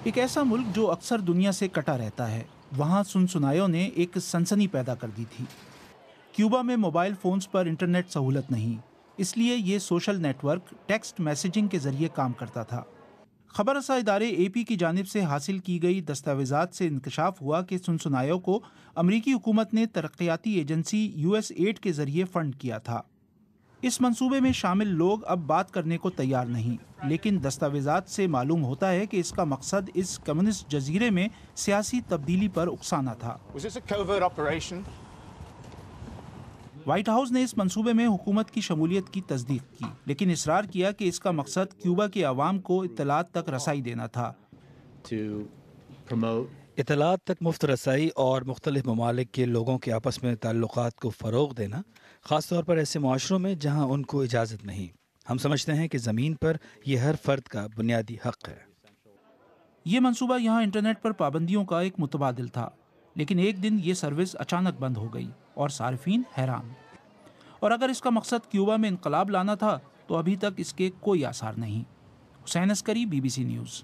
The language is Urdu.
ایک ایسا ملک جو اکثر دنیا سے کٹا رہتا ہے، وہاں سنسنایوں نے ایک سنسنی پیدا کر دی تھی۔ کیوبا میں موبائل فونز پر انٹرنیٹ سہولت نہیں، اس لیے یہ social network text messaging کے ذریعے کام کرتا تھا۔ خبر رساں ادارے اے پی کی جانب سے حاصل کی گئی دستاویزات سے انکشاف ہوا کہ سنسنایوں کو امریکی حکومت نے ترقیاتی ایجنسی یو ایس ایڈ کے ذریعے فنڈ کیا تھا۔ اس منصوبے میں شامل لوگ اب بات کرنے کو تیار نہیں، لیکن دستاویزات سے معلوم ہوتا ہے کہ اس کا مقصد اس کمیونسٹ جزیرے میں سیاسی تبدیلی پر اکسانا تھا۔ وائٹ ہاؤس نے اس منصوبے میں حکومت کی شمولیت کی تصدیق کی، لیکن اصرار کیا کہ اس کا مقصد کیوبا کے عوام کو اطلاعات تک رسائی دینا تھا۔ اطلاعات تک مفت رسائی اور مختلف ممالک کے لوگوں کے آپس میں تعلقات کو فروغ دینا، خاص طور پر ایسے معاشروں میں جہاں ان کو اجازت نہیں۔ ہم سمجھتے ہیں کہ زمین پر یہ ہر فرد کا بنیادی حق ہے۔ یہ منصوبہ یہاں انٹرنیٹ پر پابندیوں کا ایک متبادل تھا، لیکن ایک دن یہ سروس اچانک بند ہو گئی اور صارفین حیران۔ اور اگر اس کا مقصد کیوبا میں انقلاب لانا تھا تو ابھی تک اس کے کوئی آثار نہیں۔ حسین عسکری، BBC نیوز۔